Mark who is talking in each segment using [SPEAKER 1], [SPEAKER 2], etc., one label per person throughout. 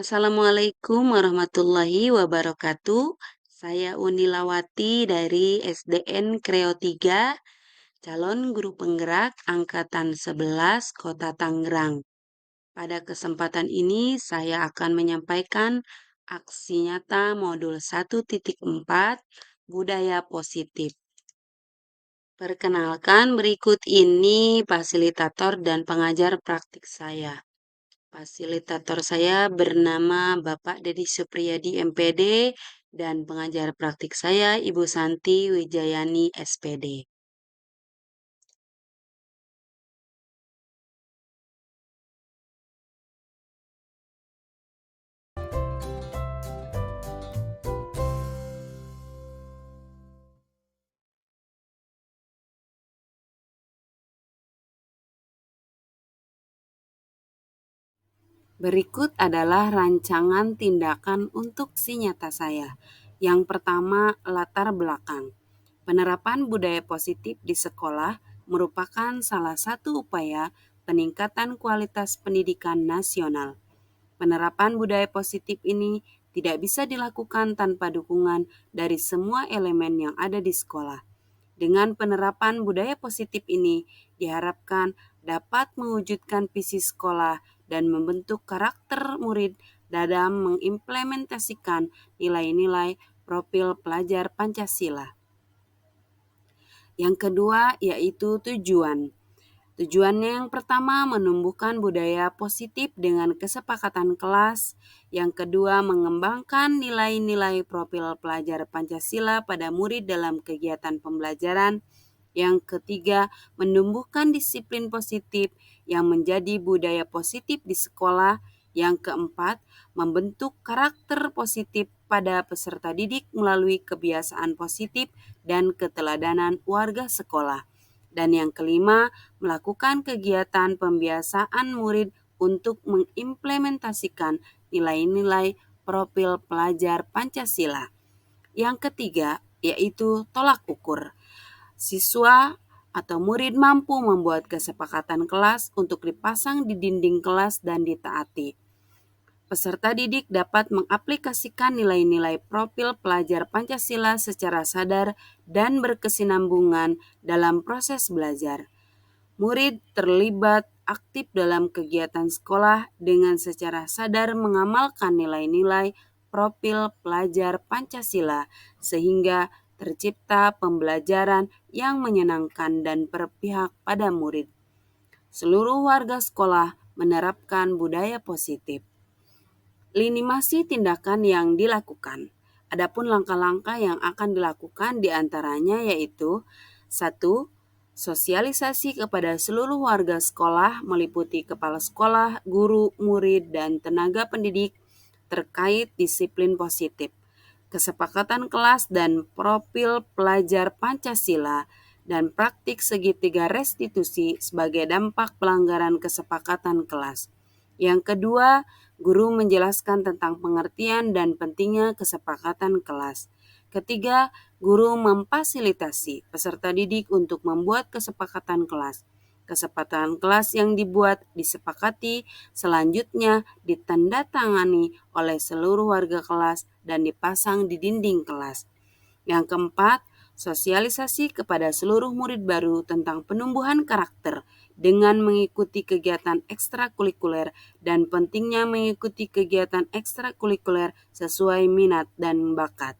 [SPEAKER 1] Assalamualaikum warahmatullahi wabarakatuh. Saya Unilawati dari SDN Kreo 3, calon guru penggerak angkatan 11 Kota Tangerang. Pada kesempatan ini saya akan menyampaikan aksi nyata modul 1.4 budaya positif. Perkenalkan, berikut ini fasilitator dan pengajar praktik saya. Fasilitator saya bernama Bapak Dedi Supriyadi MPD dan pengajar praktik saya Ibu Santi Wijayani SPD. Berikut adalah rancangan tindakan untuk si nyata saya. Yang pertama, latar belakang. Penerapan budaya positif di sekolah merupakan salah satu upaya peningkatan kualitas pendidikan nasional. Penerapan budaya positif ini tidak bisa dilakukan tanpa dukungan dari semua elemen yang ada di sekolah. Dengan penerapan budaya positif ini, diharapkan dapat mewujudkan visi sekolah dan membentuk karakter murid dalam mengimplementasikan nilai-nilai profil pelajar Pancasila. Yang kedua yaitu tujuan. Tujuannya yang pertama menumbuhkan budaya positif dengan kesepakatan kelas. Yang kedua mengembangkan nilai-nilai profil pelajar Pancasila pada murid dalam kegiatan pembelajaran. Yang ketiga menumbuhkan disiplin positif yang menjadi budaya positif di sekolah. Yang keempat membentuk karakter positif pada peserta didik melalui kebiasaan positif dan keteladanan warga sekolah. Dan yang kelima, melakukan kegiatan pembiasaan murid untuk mengimplementasikan nilai-nilai profil pelajar Pancasila. Yang ketiga, yaitu tolak ukur. Siswa atau murid mampu membuat kesepakatan kelas untuk dipasang di dinding kelas dan ditaati. Peserta didik dapat mengaplikasikan nilai-nilai profil pelajar Pancasila secara sadar dan berkesinambungan dalam proses belajar. Murid terlibat aktif dalam kegiatan sekolah dengan secara sadar mengamalkan nilai-nilai profil pelajar Pancasila sehingga tercipta pembelajaran yang menyenangkan dan berpihak pada murid. Seluruh warga sekolah menerapkan budaya positif. Lini tindakan yang dilakukan. Adapun langkah-langkah yang akan dilakukan diantaranya yaitu 1. Sosialisasi kepada seluruh warga sekolah meliputi kepala sekolah, guru, murid, dan tenaga pendidik terkait disiplin positif, kesepakatan kelas dan profil pelajar Pancasila, dan praktik segitiga restitusi sebagai dampak pelanggaran kesepakatan kelas. Yang kedua, guru menjelaskan tentang pengertian dan pentingnya kesepakatan kelas. Ketiga, guru memfasilitasi peserta didik untuk membuat kesepakatan kelas. Kesepakatan kelas yang dibuat disepakati selanjutnya ditandatangani oleh seluruh warga kelas dan dipasang di dinding kelas. Yang keempat, sosialisasi kepada seluruh murid baru tentang penumbuhan karakter dengan mengikuti kegiatan ekstrakurikuler dan pentingnya mengikuti kegiatan ekstrakurikuler sesuai minat dan bakat.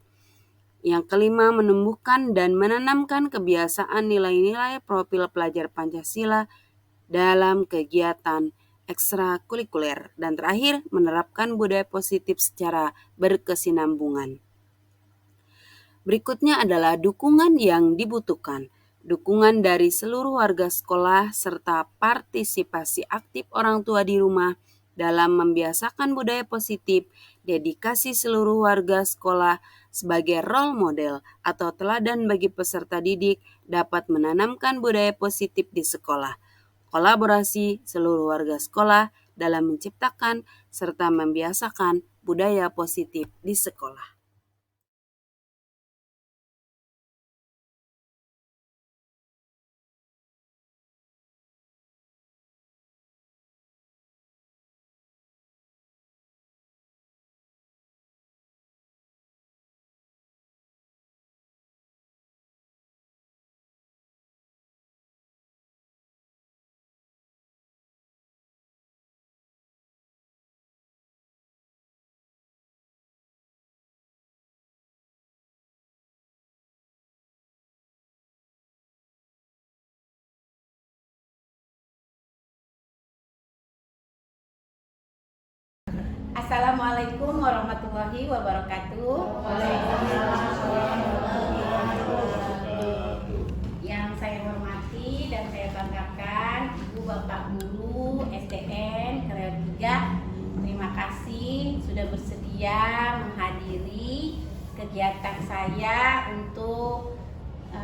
[SPEAKER 1] Yang kelima, menumbuhkan dan menanamkan kebiasaan nilai-nilai profil pelajar Pancasila dalam kegiatan ekstrakurikuler. Dan terakhir, menerapkan budaya positif secara berkesinambungan. Berikutnya adalah dukungan yang dibutuhkan. Dukungan dari seluruh warga sekolah serta partisipasi aktif orang tua di rumah dalam membiasakan budaya positif, dedikasi seluruh warga sekolah sebagai role model atau teladan bagi peserta didik dapat menanamkan budaya positif di sekolah. Kolaborasi seluruh warga sekolah dalam menciptakan serta membiasakan budaya positif di sekolah.
[SPEAKER 2] Assalamualaikum warahmatullahi wabarakatuh. Yang saya hormati dan saya banggakan Ibu Bapak Guru SDN Kreo 3, terima kasih sudah bersedia menghadiri kegiatan saya untuk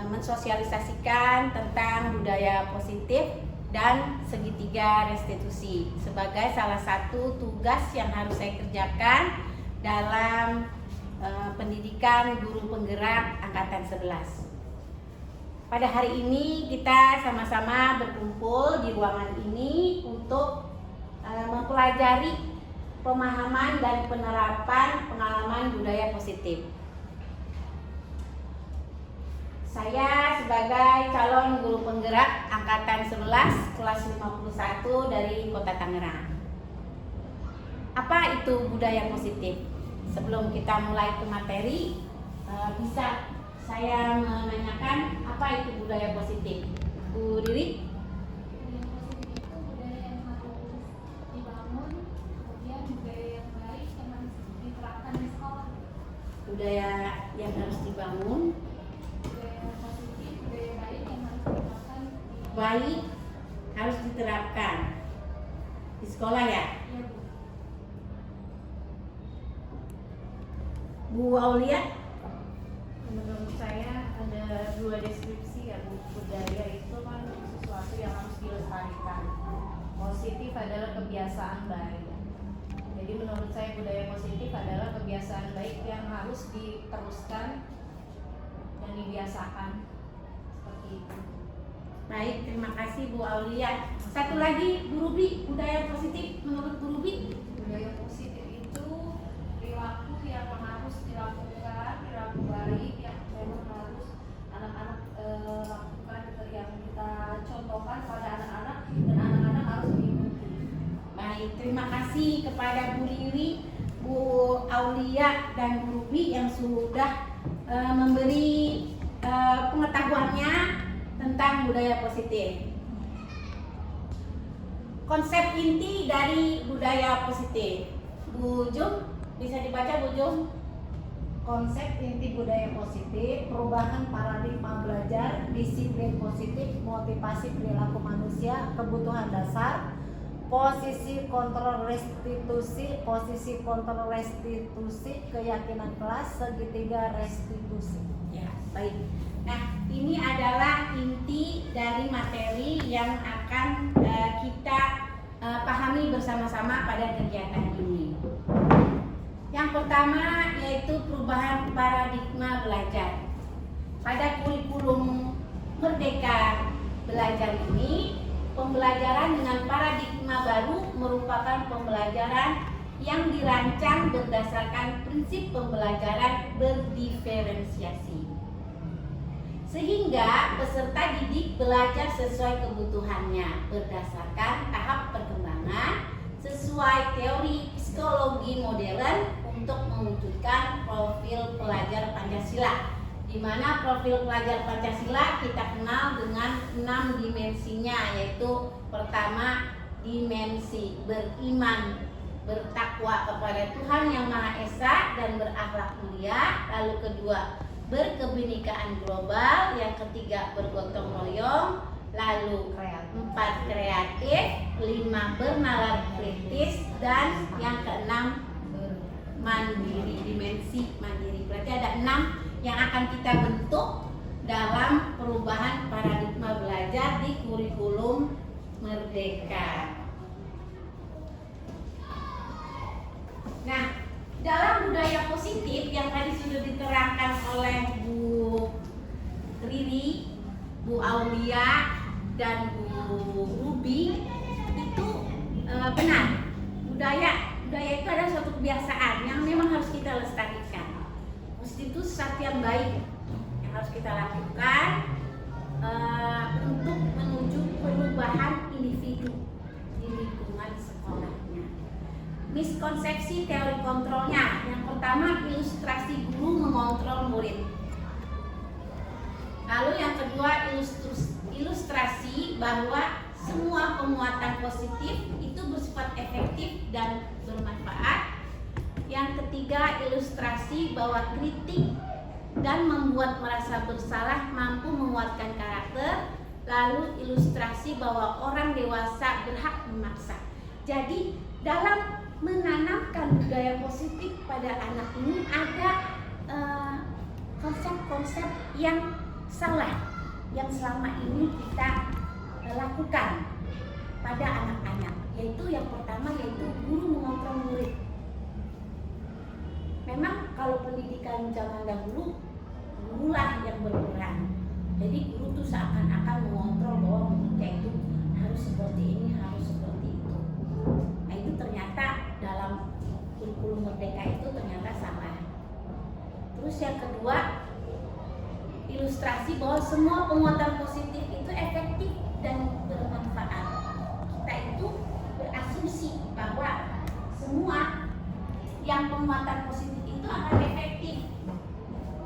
[SPEAKER 2] mensosialisasikan tentang budaya positif dan segitiga restitusi sebagai salah satu tugas yang harus saya kerjakan dalam pendidikan guru penggerak angkatan 11. Pada hari ini kita sama-sama berkumpul di ruangan ini untuk mempelajari pemahaman dan penerapan pengalaman budaya positif. Saya sebagai calon guru penggerak angkatan 11 kelas 51 dari Kota Tangerang. Apa itu budaya positif? Sebelum kita mulai ke materi, bisa saya menanyakan apa itu budaya positif? Bu Riri?
[SPEAKER 3] Budaya positif itu budaya yang harus dibangun, kemudian budaya yang baik yang harus diterapkan di sekolah.
[SPEAKER 2] Budaya yang harus dibangun,
[SPEAKER 3] Budaya positif, budaya baik yang harus diterapkan
[SPEAKER 2] baik harus diterapkan di sekolah ya.
[SPEAKER 3] iya, Bu.
[SPEAKER 2] Bu Aulia?
[SPEAKER 4] Menurut saya ada dua deskripsi ya Bu. Budaya itu kan sesuatu yang harus dilestarikan. Positif adalah kebiasaan baik. Jadi menurut saya budaya positif adalah kebiasaan baik yang harus diteruskan dan dibiasakan seperti itu.
[SPEAKER 2] Baik, terima kasih Bu Aulia. Satu lagi Bu Ruby, budaya positif menurut Bu Ruby?
[SPEAKER 3] Budaya positif itu perilaku yang harus dilakukan, perilaku baik yang memang harus anak-anak lakukan, yang kita contohkan pada anak-anak dan anak-anak harus mengikuti.
[SPEAKER 2] Baik, terima kasih kepada Bu Riri, Bu Aulia, dan Bu Ruby yang sudah memberi pengetahuannya tentang budaya positif. Konsep inti dari budaya positif, Bu Jum, bisa dibaca Bu Jum?
[SPEAKER 5] Konsep inti budaya positif, perubahan paradigma belajar, disiplin positif, motivasi perilaku manusia, kebutuhan dasar, posisi kontrol restitusi, keyakinan kelas, segitiga restitusi.
[SPEAKER 2] Ya, baik. Nah, ini adalah inti dari materi yang akan kita pahami bersama-sama pada kegiatan ini. Yang pertama yaitu perubahan paradigma belajar. Pada kurikulum Merdeka Belajar ini, pembelajaran dengan paradigma baru merupakan pembelajaran yang dirancang berdasarkan prinsip pembelajaran berdiferensiasi. Sehingga peserta didik belajar sesuai kebutuhannya berdasarkan tahap perkembangan sesuai teori psikologi modern untuk mewujudkan profil pelajar Pancasila, di mana profil pelajar Pancasila kita kenal dengan 6 dimensinya, yaitu pertama dimensi beriman, bertakwa kepada Tuhan Yang Maha Esa dan berakhlak mulia, lalu kedua berkebinekaan global, yang ketiga bergotong royong, lalu 4 kreatif, 5 bernalar kritis, dan yang keenam mandiri, dimensi mandiri. Berarti ada 6 yang akan kita bentuk dalam perubahan paradigma belajar di kurikulum Merdeka. Nah, dalam budaya positif yang tadi sudah diterangkan oleh Bu Riri, Bu Aulia, dan Bu Ruby, itu benar. Budaya itu adalah suatu kebiasaan yang memang harus kita lestarikan. Positif itu sesuatu yang baik yang harus kita lakukan untuk menuju perubahan individu di lingkungan sekolahnya. Miskonsepsi teori kontrolnya. Yang pertama, ilustrasi guru mengontrol murid. Lalu yang kedua, ilustrasi bahwa semua penguatan positif itu bersifat efektif dan bermanfaat Yang ketiga, ilustrasi bahwa kritik dan membuat merasa bersalah mampu menguatkan karakter. Lalu ilustrasi bahwa orang dewasa berhak memaksa. Jadi dalam menanamkan budaya positif pada anak ini ada konsep-konsep yang salah yang selama ini kita lakukan pada anak-anak, yaitu yang pertama yaitu guru mengontrol murid. Memang kalau pendidikan zaman dahulu, gurulah yang berperan. Jadi guru tuh seakan-akan mengontrol bahwa muridnya itu harus seperti ini, harus seperti itu. Nah itu ternyata dalam kurikulum Merdeka itu ternyata salah. Terus yang kedua, ilustrasi bahwa semua penguatan positif itu efektif dan bermanfaat. Kita itu berasumsi bahwa semua yang penguatan positif itu akan efektif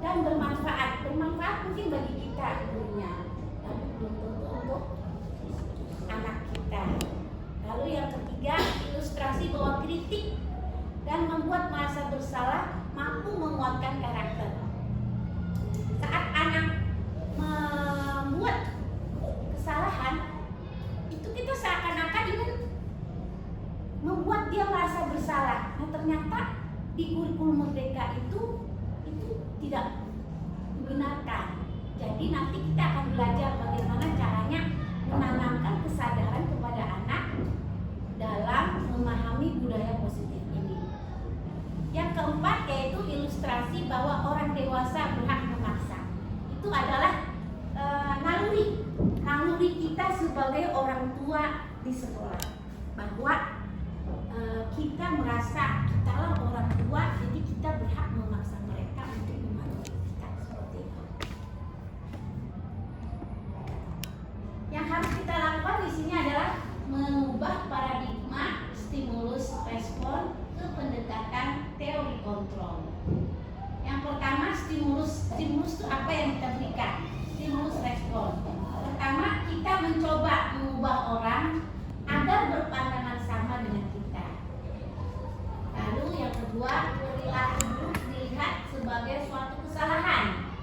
[SPEAKER 2] dan bermanfaat. Bermanfaat mungkin bagi kita gurunya, tapi belum tentu untuk anak kita. Lalu yang ketiga, ilustrasi bahwa kritik dan membuat merasa bersalah mampu menguatkan karakter. Saat anak membuat kesalahan, itu kita seakan-akan ingin membuat dia merasa bersalah. Nah ternyata di kurikulum Merdeka itu tidak dibenarkan. Jadi nanti kita akan belajar bagaimana caranya menanamkan kesadaran kepada anak dalam memahami budaya positif ini. Yang keempat yaitu ilustrasi bahwa orang dewasa berhak memaksa. Itu adalah naluri kita sebagai orang tua di sekolah, bahwa kita merasa kitalah orang tua, jadi kita berhak memaksa mereka untuk mematuhi kita seperti itu. Yang harus kita lakukan di sini adalah mengubah paradigma stimulus respon ke pendekatan teori kontrol. Yang pertama, stimulus itu apa yang kita berikan? Stimulus respon. Pertama, kita mencoba mengubah orang agar berpandangan sama dengan kita. Lalu yang kedua, perilaku buruk dilihat sebagai suatu kesalahan.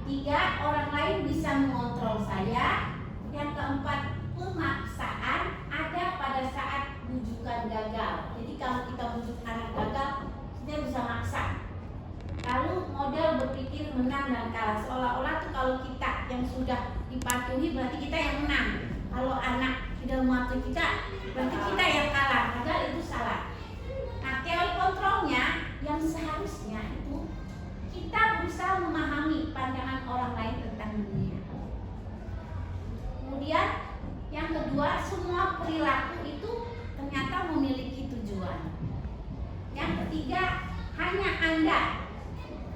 [SPEAKER 2] 3, orang lain bisa mengontrol saya. Yang keempat, pemaksaan ada pada saat bujukan gagal. Jadi kalau kita bujuk anak gagal, kita bisa maksa. Lalu model berpikir menang dan kalah, seolah-olah tuh kalau kita yang sudah dipatuhi berarti kita yang menang. Kalau anak tidak mematuhi kita, berarti kita yang kalah. Padahal itu salah. Nah, teori kontrolnya yang seharusnya itu kita berusaha memahami pandangan orang lain tentang dunia. Kemudian yang kedua, semua perilaku itu ternyata memiliki tujuan. Yang ketiga, hanya Anda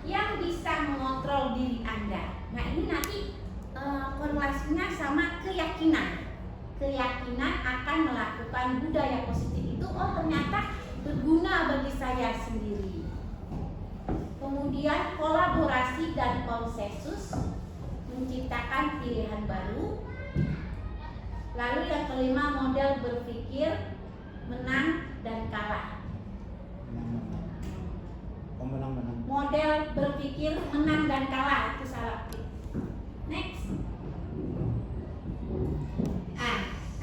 [SPEAKER 2] yang bisa mengontrol diri Anda. Nah ini nanti korelasinya sama keyakinan. Keyakinan akan melakukan budaya positif itu, oh ternyata berguna bagi saya sendiri. Kemudian kolaborasi dan konsensus menciptakan pilihan baru. Lalu yang kelima, model berpikir menang dan kalah. Model berpikir menang dan kalah itu salah. Next.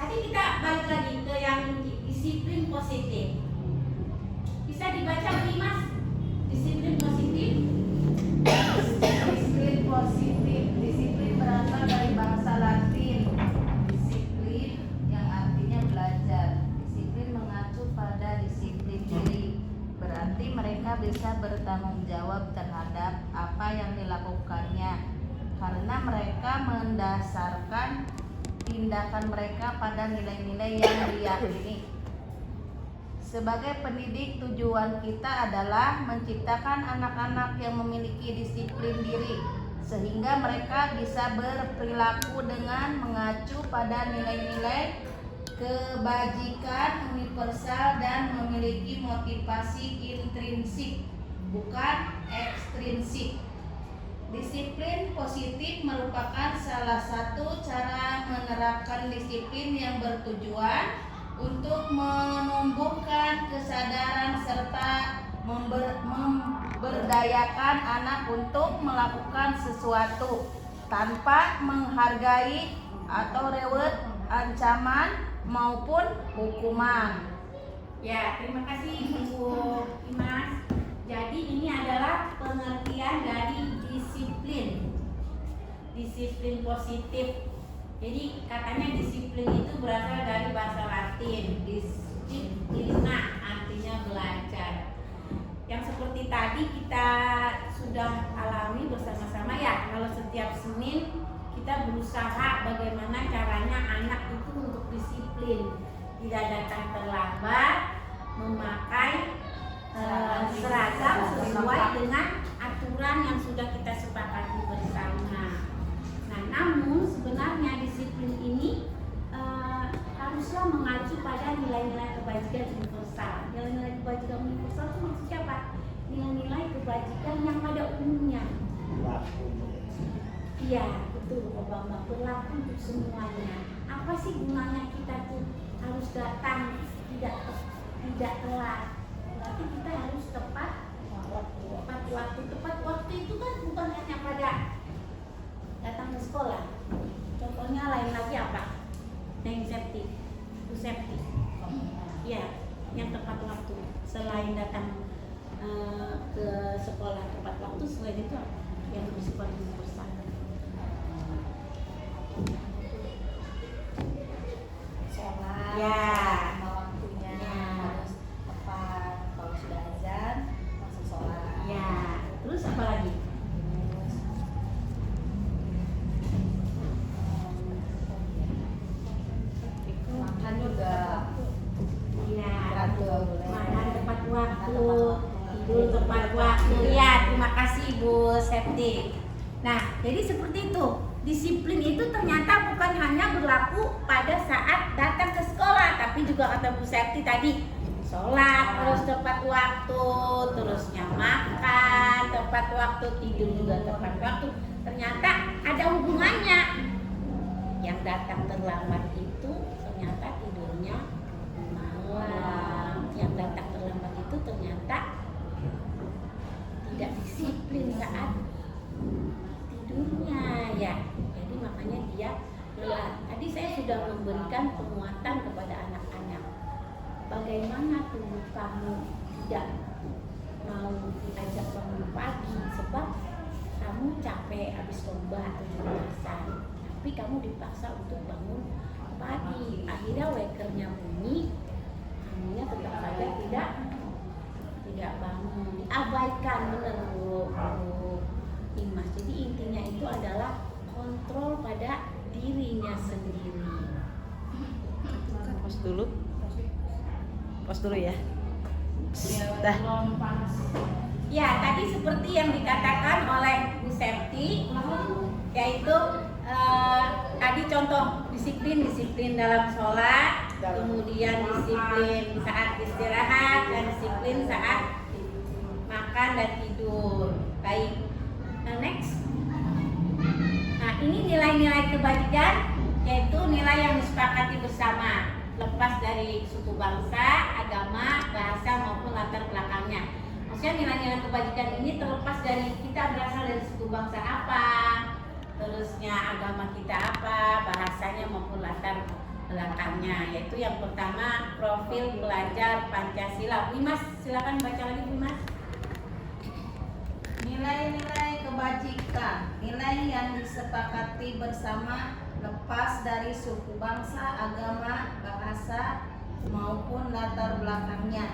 [SPEAKER 2] Tadi kita balik lagi ke yang disiplin positif. Bisa dibaca lagi Mas? Disiplin positif.
[SPEAKER 4] Disiplin positif. Disiplin berasal dari bahasa Latin. Disiplin yang artinya belajar. Disiplin mengacu pada disiplin diri. Berarti mereka bisa bertanggung jawab terhadap apa yang dilakukannya, karena mereka mendasarkan tindakan mereka pada nilai-nilai yang diyakini. Sebagai pendidik, tujuan kita adalah menciptakan anak-anak yang memiliki disiplin diri, sehingga mereka bisa berperilaku dengan mengacu pada nilai-nilai kebajikan universal dan memiliki motivasi intrinsik, bukan ekstrinsik. Disiplin positif merupakan salah satu cara menerapkan disiplin yang bertujuan
[SPEAKER 2] untuk menumbuhkan kesadaran serta memberdayakan anak untuk melakukan sesuatu tanpa menghargai atau rewet ancaman maupun hukuman. Ya, terima kasih Bu Imas. Jadi ini adalah pengertian dari disiplin. Disiplin positif. Jadi katanya disiplin itu berasal dari bahasa Latin, disciplina, artinya belajar. Yang seperti tadi kita sudah alami bersama-sama ya, kalau setiap Senin kita berusaha bagaimana caranya anak itu untuk disiplin, tidak datang terlambat, memakai seragam sesuai dengan aturan yang sudah kita sepakati bersama. Nah, namun sebenarnya disiplin ini haruslah mengacu pada nilai-nilai kebajikan universal. Nilai-nilai kebajikan universal itu maksudnya apa? Nilai-nilai kebajikan yang pada umumnya. Iya, betul, Obama, berlaku untuk semuanya. Apa sih gunanya kita tuh harus datang tidak telat? Berarti kita harus tepat waktu. Tepat waktu itu kan bukan hanya pada datang ke sekolah. Contohnya lain lagi apa? Name safety, Bu safety. Ya, yang tepat waktu. Selain datang ke sekolah tepat waktu, selain itu apa? Yang bersifat universal.
[SPEAKER 3] Sholat,
[SPEAKER 2] Ya.
[SPEAKER 3] sama waktunya
[SPEAKER 2] Ya.
[SPEAKER 3] harus tepat. Kalau sudah azan langsung sholat.
[SPEAKER 2] Ya, terus apa lagi?
[SPEAKER 3] Makan juga
[SPEAKER 2] Ya,
[SPEAKER 3] teratur.
[SPEAKER 2] makan tepat waktu, tidur tepat waktu. Ya, terima kasih Bu Septi. Nah, jadi seperti itu. Disiplin itu ternyata bukan hanya berlaku pada saat datang ke sekolah, tapi juga kata Bu Septi tadi, sholat terus tepat waktu, terusnya makan tepat waktu, tidur juga tepat waktu. Ternyata ada hubungannya. Yang datang terlambat itu ternyata tidurnya malam. Yang datang terlambat itu ternyata tidak disiplin saat tidurnya ya. Jadi makanya dia lelah. Tadi saya sudah memberikan penguatan kepada anak-anak. Bagaimana tubuh kamu tidak mau diajak bangun pagi sebab kamu capek habis lomba atau belasan, tapi kamu dipaksa untuk bangun pagi. Akhirnya wakernya bunyi, kamunya tetap saja tidak bangun, diabaikan. Benar Bu Imas. Jadi intinya itu adalah kontrol pada dirinya sendiri.
[SPEAKER 1] Pos dulu ya.
[SPEAKER 4] Dah.
[SPEAKER 2] Ya, tadi seperti yang dikatakan oleh Bu Septi, yaitu tadi contoh disiplin dalam sholat, kemudian disiplin saat istirahat, dan disiplin saat makan dan tidur. Baik, next. Nah, ini nilai-nilai kebajikan, yaitu nilai yang disepakati bersama, lepas dari suku bangsa, agama, bahasa maupun latar belakangnya. Maksudnya nilai-nilai kebajikan ini terlepas dari kita berasal dari suku bangsa apa, terusnya agama kita apa, bahasanya maupun latar belakangnya. Yaitu yang pertama, profil pelajar Pancasila. Bu Imas, silakan baca lagi Bu Imas.
[SPEAKER 5] Nilai-nilai kebajikan, nilai yang disepakati bersama lepas dari suku bangsa, agama, bahasa maupun latar belakangnya.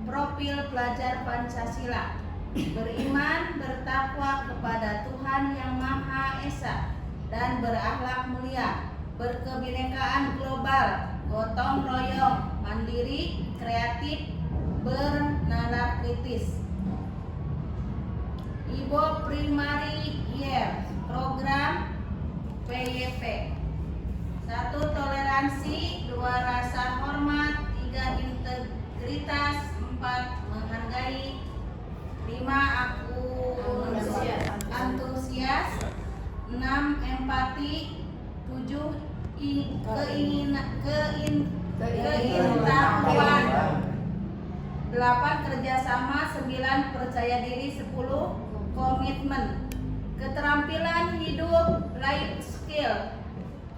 [SPEAKER 5] Profil pelajar Pancasila: beriman, bertakwa kepada Tuhan Yang Maha Esa dan berakhlak mulia, berkebinekaan global, gotong royong, mandiri, kreatif, bernalar kritis. Ibo Primary Year Program PYP: 1. Toleransi, 2. Rasa hormat, 3. Integritas, 4. Menghargai, 5. Antusias, 6. Empati, 7. Keinginan Pengetahuan. 8. Kerjasama. 9. Percaya diri. 10. Komitmen. Keterampilan hidup, life skill.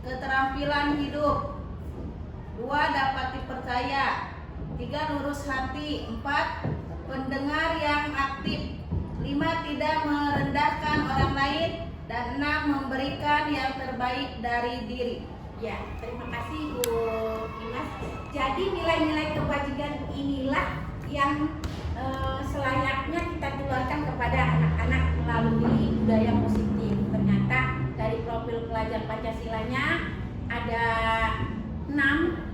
[SPEAKER 5] Keterampilan hidup. 2. Dapat dipercaya. 3. Lurus hati. 4. Pendengar yang aktif. 5. Tidak merendahkan orang lain. Dan 6. Memberikan yang terbaik dari diri.
[SPEAKER 2] Ya, terima kasih Bu Imas. Jadi nilai-nilai kebajikan inilah yang selayaknya kita tularkan kepada anak-anak melalui budaya positif. Ternyata dari profil pelajar Pancasilanya ada 6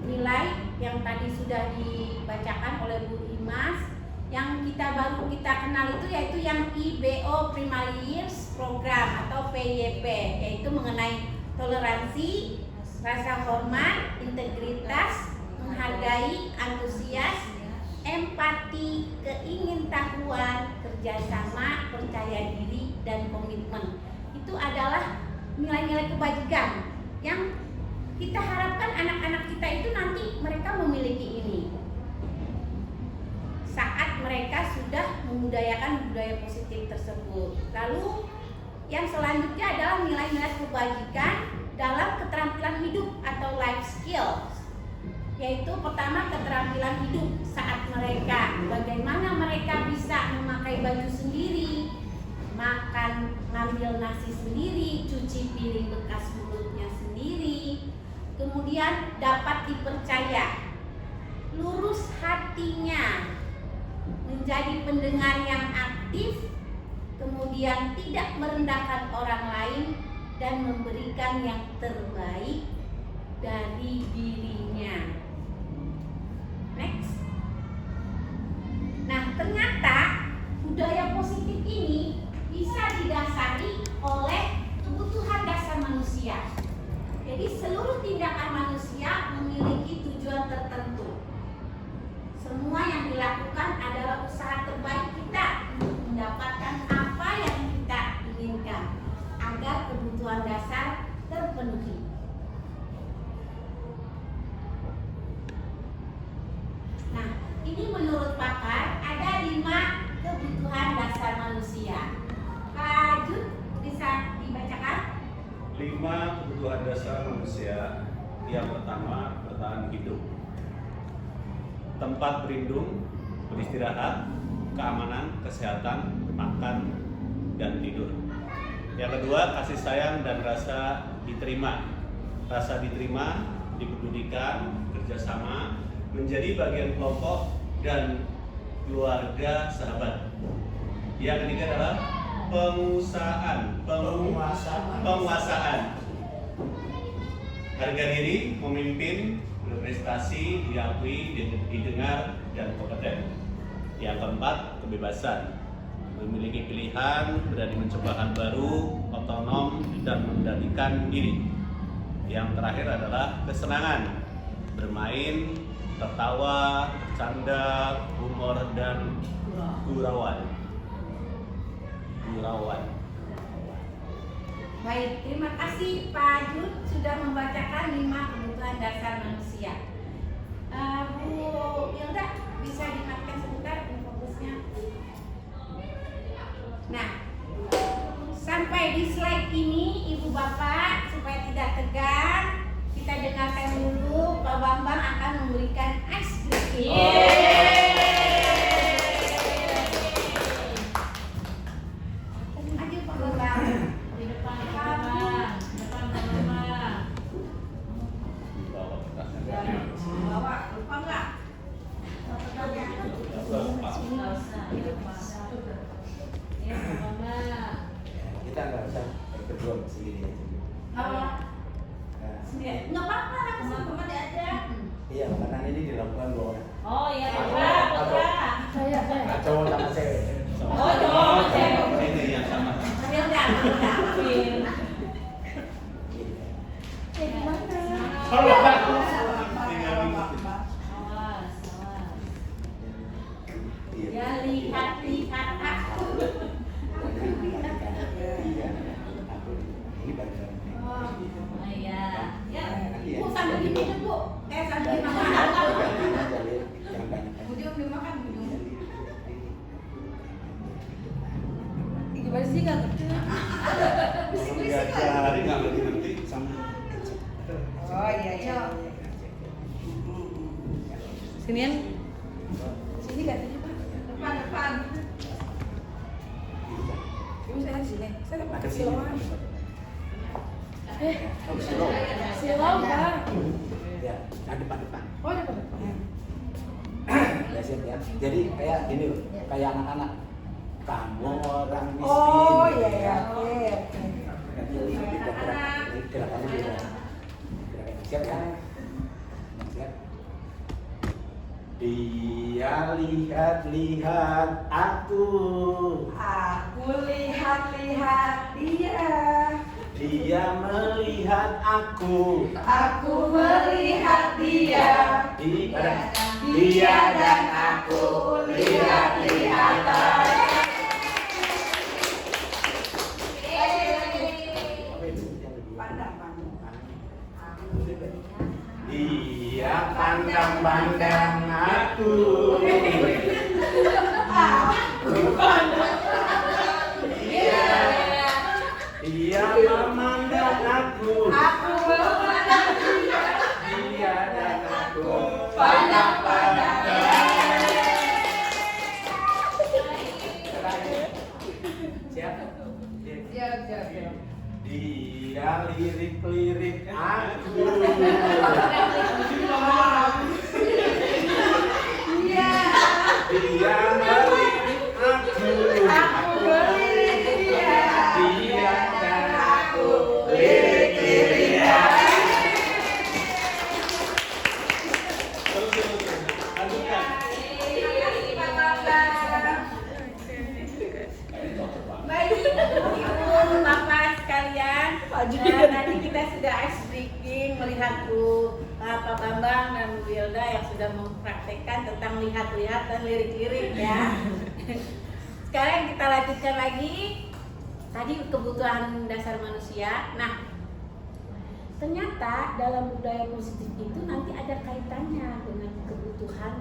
[SPEAKER 2] nilai yang tadi sudah dibacakan oleh Bu Imas. Yang baru kita kenal itu yaitu yang IBO Primary Years Program atau PYP, yaitu mengenai toleransi, rasa hormat, integritas, menghargai, antusias, empati, keingintahuan, kerjasama, percaya diri, dan komitmen. Itu adalah nilai-nilai kebajikan yang kita harapkan anak-anak kita itu nanti mereka memiliki ini saat mereka sudah membudayakan budaya positif tersebut. Lalu yang selanjutnya adalah nilai-nilai kebajikan dalam keterampilan hidup atau life skills, yaitu pertama keterampilan hidup saat mereka, bagaimana mereka bisa memakai baju sendiri, makan, ngambil nasi sendiri, cuci piring bekas mulutnya sendiri, kemudian dapat dipercaya, lurus hatinya, menjadi pendengar yang aktif, kemudian tidak merendahkan orang lain, dan memberikan yang terbaik dari dirinya. Next. Nah, ternyata budaya positif ini bisa didasari oleh kebutuhan dasar manusia. Jadi seluruh tindakan manusia memiliki tujuan tertentu. Semua yang dilakukan adalah usaha terbaik kita untuk mendapatkan apa yang kita inginkan agar kebutuhan dasar terpenuhi. Nah, ini menurut pakar ada 5 kebutuhan dasar manusia. Pak Jun, bisa dibacakan?
[SPEAKER 6] 5 kebutuhan dasar manusia. Yang pertama, bertahan hidup, tempat berlindung, beristirahat, keamanan, kesehatan, makan, dan tidur. Yang kedua, kasih sayang dan rasa diterima. Rasa diterima, dipedulikan, kerjasama, menjadi bagian kelompok dan keluarga sahabat. Yang ketiga adalah penguasaan. Harga diri, memimpin, berprestasi, diakui, didengar, dan kompeten. Yang keempat, kebebasan, memiliki pilihan, berani mencoba hal baru, otonom, dan mengendalikan diri. Yang terakhir adalah kesenangan, bermain, tertawa, bercanda, humor, dan gurauan.
[SPEAKER 2] Baik, terima kasih Pak Jun sudah membacakan 5 kebutuhan dasar manusia. Bu Hilda, bisa dimatikan sebentar fokusnya. Nah, sampai di slide ini Ibu Bapak supaya tidak tegang, kita dengarkan dulu Pak Bambang akan memberikan ice cream. Maju Pak Bambang.
[SPEAKER 4] Di depan Mama.
[SPEAKER 5] Bawa, lupa nggak?
[SPEAKER 4] Ya, Mama.
[SPEAKER 7] Kita nggak usah berdua sendiri aja.
[SPEAKER 2] Nah, nggak apa-apa lah, sama-sama diajak.
[SPEAKER 7] Iya, makanan ini dilakukan 2 orang.
[SPEAKER 4] Oh iya, Putra.
[SPEAKER 7] Nah, cowok sama cewek.
[SPEAKER 4] Oh, cowok, cewek.
[SPEAKER 6] Ini yang sama.
[SPEAKER 2] Hilda.
[SPEAKER 4] Awas.
[SPEAKER 2] Ya lihat aku.
[SPEAKER 7] Ini bagian.
[SPEAKER 4] Oh iya.
[SPEAKER 2] Ya, Bu sambil gini deh Bu. Sambil gini.
[SPEAKER 5] makan minum. Gimana sih nggak ngerti?
[SPEAKER 6] Diajari nggak ngerti sama.
[SPEAKER 5] Oh iya iya. Sinian. Sini katanya Pak. Depan. Ibu saya di sini. Saya dapat
[SPEAKER 7] Ada
[SPEAKER 5] siloan.
[SPEAKER 3] Silau Pak.
[SPEAKER 7] Ya, nah depan.
[SPEAKER 5] Oh depan.
[SPEAKER 7] Ya siap ya. Jadi kayak gini loh, kayak anak-anak. Kamu orang miskin.
[SPEAKER 5] Oh iya iya. Oke.
[SPEAKER 7] Gerakannya beda. Siap ya. Siap. Dia lihat aku.
[SPEAKER 5] Aku lihat dia.
[SPEAKER 7] Dia melihat aku.
[SPEAKER 5] Aku melihat dia. Dia dan aku lihat-lihatan.
[SPEAKER 7] Dia pandang-pandang aku. Dia memandang aku.
[SPEAKER 5] Aku memandang dia.
[SPEAKER 7] Dia dan aku.
[SPEAKER 5] Pandang-pandang.
[SPEAKER 7] Siap?
[SPEAKER 5] Siap.
[SPEAKER 7] Dia lirik-lirik aku.
[SPEAKER 5] Iya.
[SPEAKER 7] Dia melirik aku.
[SPEAKER 5] Aku melirik dia.
[SPEAKER 7] Dia dan
[SPEAKER 5] Aku lirik dia.
[SPEAKER 6] Terus. Lanjutkan.
[SPEAKER 2] Baik, Ibu, Bapak sekalian, tadi kita sudah ice breaking melihat Pak Bambang dan Bu Wilda yang sudah mempraktekkan tentang lihat-lihat dan lirik-lirik ya. Sekarang kita lanjutkan lagi tadi kebutuhan dasar manusia. Nah, ternyata dalam budaya positif itu nanti ada kaitannya dengan kebutuhan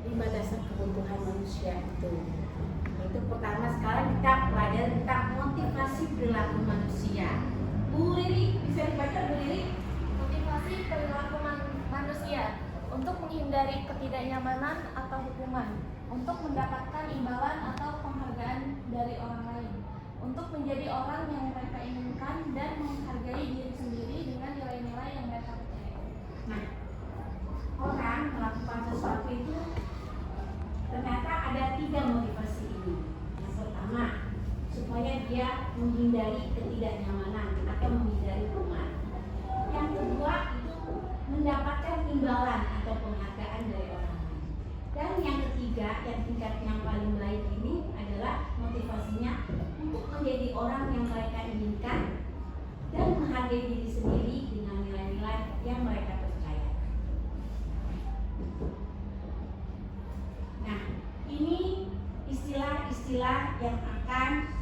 [SPEAKER 2] 5 dasar kebutuhan manusia itu. Itu pertama, sekarang kita pelajari tentang motivasi perilaku manusia. Bu Riri, bisa dibaca Bu Riri?
[SPEAKER 3] Motivasi perilaku manusia untuk menghindari ketidaknyamanan atau hukuman, untuk mendapatkan imbalan atau penghargaan dari orang lain, untuk menjadi orang yang mereka inginkan dan menghargai diri sendiri dengan nilai-nilai yang mereka percaya.
[SPEAKER 2] Nah, orang melakukan sesuatu itu ternyata ada 3 motivasi ini. Yang pertama, supaya dia menghindari ketidaknyamanan atau menghindari hukuman. Yang kedua itu mendapatkan imbalan atau penghargaan dari orang lain. Dan yang ketiga, yang tingkat yang paling baik ini adalah motivasinya untuk menjadi orang yang mereka inginkan dan menghargai diri sendiri dengan nilai-nilai yang mereka percaya. Nah, ini istilah-istilah yang akan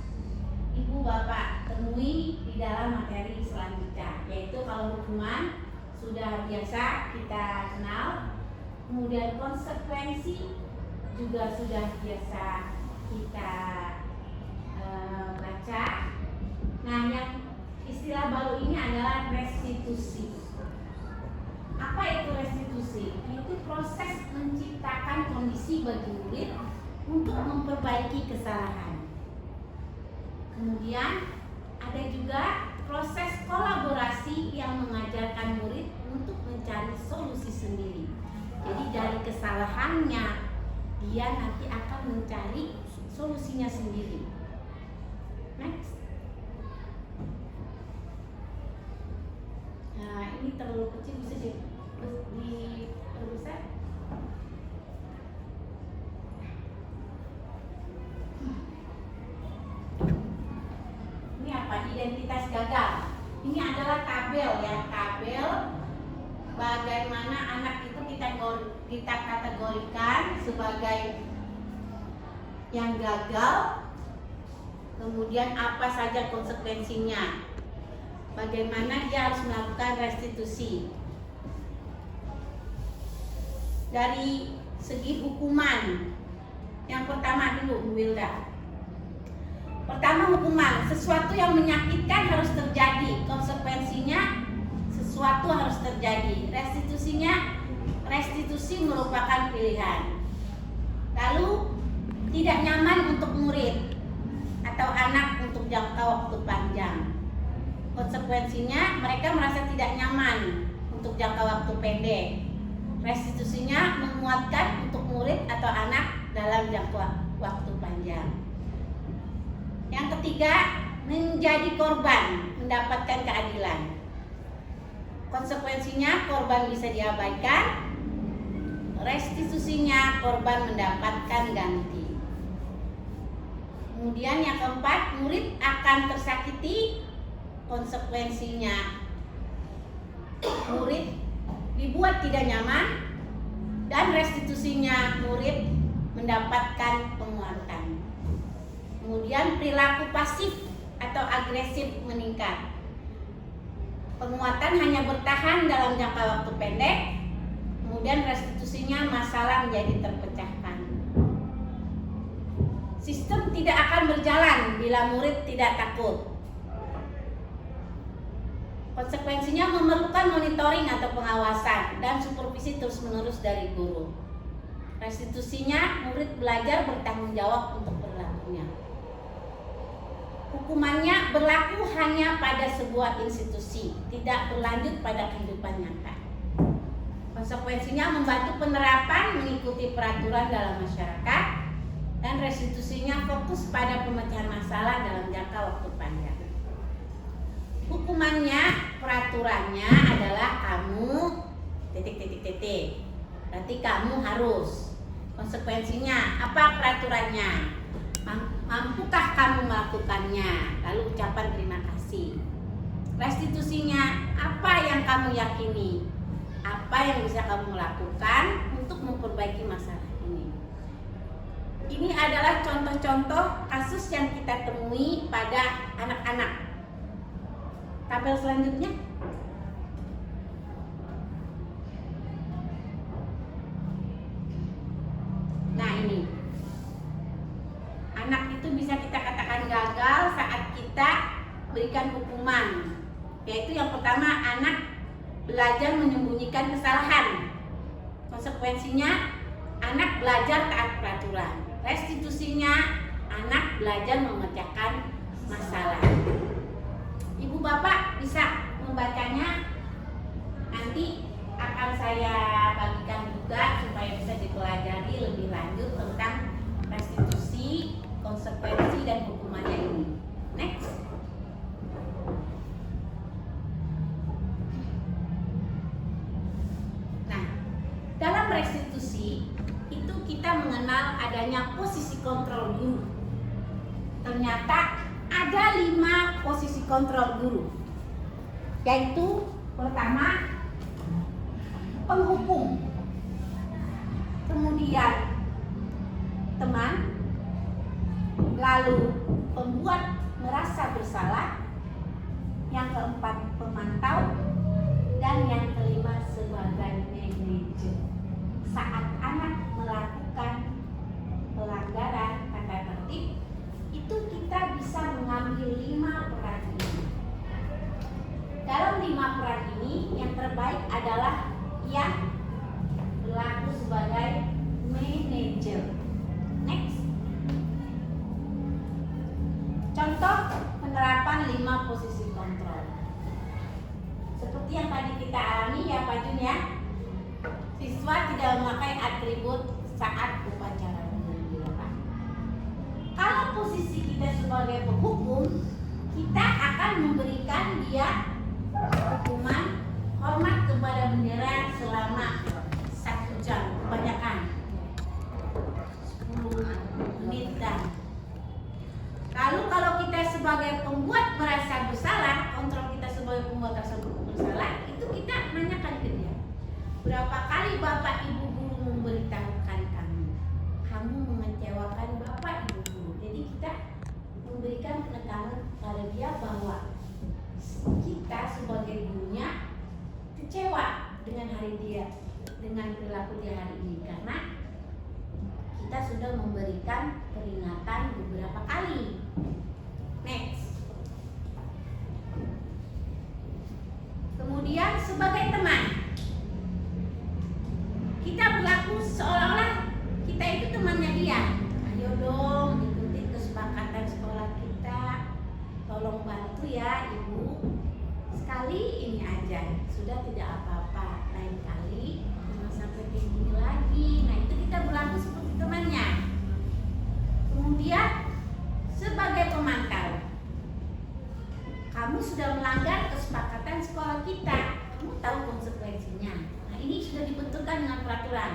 [SPEAKER 2] Ibu Bapak temui di dalam materi selanjutnya, yaitu kalau hukuman sudah biasa kita kenal, kemudian konsekuensi juga sudah biasa kita baca. Nah, yang istilah baru ini adalah restitusi. Apa itu restitusi? Itu proses menciptakan kondisi bagi murid untuk memperbaiki kesalahan. Kemudian ada juga proses kolaborasi yang mengajarkan murid untuk mencari solusi sendiri. Jadi dari kesalahannya dia nanti akan mencari solusinya sendiri. Next. Nah, ini terlalu kecil, bisa diperbesar. Ini apa? Identitas gagal. Ini adalah tabel ya, tabel bagaimana anak itu kita kategorikan sebagai yang gagal, kemudian apa saja konsekuensinya, bagaimana dia harus melakukan restitusi. Dari segi hukuman, Yang pertama dulu, Bu Wilda. Pertama, hukuman. Sesuatu yang menyakitkan harus terjadi. Konsekuensinya sesuatu harus terjadi. Restitusi merupakan pilihan. Lalu, tidak nyaman untuk murid atau anak untuk jangka waktu panjang. Konsekuensinya mereka merasa tidak nyaman untuk jangka waktu pendek. Restitusinya menguatkan untuk murid atau anak dalam jangka waktu panjang. Yang ketiga, menjadi korban, mendapatkan keadilan. Konsekuensinya korban bisa diabaikan. Restitusinya korban mendapatkan ganti. Kemudian yang keempat, murid akan tersakiti. Konsekuensinya murid dibuat tidak nyaman, dan restitusinya murid mendapatkan penguatan. Kemudian perilaku pasif atau agresif meningkat. Penguatan hanya bertahan dalam jangka waktu pendek, kemudian restitusinya masalah menjadi terpecahkan. Sistem tidak akan berjalan bila murid tidak takut. Konsekuensinya memerlukan monitoring atau pengawasan dan supervisi terus-menerus dari guru. Restitusinya murid belajar bertanggung jawab untuk perilakunya. Hukumannya berlaku hanya pada sebuah institusi, tidak berlanjut pada kehidupan nyata. Konsekuensinya membantu penerapan mengikuti peraturan dalam masyarakat, dan restitusinya fokus pada pemecahan masalah dalam jangka waktu panjang. Hukumannya, peraturannya adalah kamu ... Berarti kamu harus. Konsekuensinya apa peraturannya? Mampukah kamu melakukannya? Lalu ucapan terima kasih. Restitusinya apa yang kamu yakini? Apa yang bisa kamu lakukan untuk memperbaiki masalah ini? Ini adalah contoh-contoh kasus yang kita temui pada anak-anak. Tabel selanjutnya. Nah, ini. Anak itu bisa kita katakan gagal saat kita berikan hukuman. Yaitu yang pertama, anak belajar menyembunyikan kesalahan. Konsekuensinya anak belajar taat peraturan. Restitusinya anak belajar memecahkan masalah. Ibu bapak bisa membacanya, nanti akan saya bagikan juga supaya bisa dipelajari lebih lanjut tentang restitusi, konsekuensi dan hukumannya ini. Next. Nah, dalam restitusi itu kita mengenal adanya posisi kontrol guru. Ternyata ada 5 posisi kontrol guru, yaitu pertama penghukum, kemudian teman, lalu pembuat merasa bersalah, yang keempat pemantau, dan yang kelima sebagai manajer. Saat anak melakukan pelanggaran tata tertib, itu kita bisa mengambil 5 peran ini. Dalam 5 peran ini, yang terbaik adalah yang berlaku sebagai manajer. Next. Contoh penerapan 5 posisi kontrol. Seperti yang tadi kita alami ya Pak Jun ya. Siswa tidak memakai atribut saat upacara pengambilan. Kalau posisi kita sebagai penghukum, kita akan memberikan dia hukuman hormat kepada bendera selama 1 jam, kebanyakan 10 menit dan. Lalu kalau kita sebagai pembuat merasa bersalah, kontrol kita sebagai pembuat merasa bersalah, itu kita nanyakan ke dia, berapa kali bapak ibu guru memberitahukan kamu mengecewakan bapak ibu guru. Jadi kita memberikan penekanan pada dia bahwa kita sebagai gurunya kecewa dengan hari dia, dengan perilaku dia hari ini, karena kita sudah memberikan peringatan beberapa kali. Next. Kemudian sebagai teman, kita berlaku seolah-olah kita itu temannya dia. Ayo dong ikuti kesepakatan sekolah kita. Tolong bantu ya ibu. Sekali ini aja, sudah tidak apa-apa. Lain kali jangan sampai kayak gini lagi. Nah itu kita berlaku seperti temannya. Kemudian sebagai pemantau, kamu sudah melanggar kesepakatan sekolah kita. Kamu tahu konsekuensinya. Nah ini sudah dibenturkan dengan peraturan.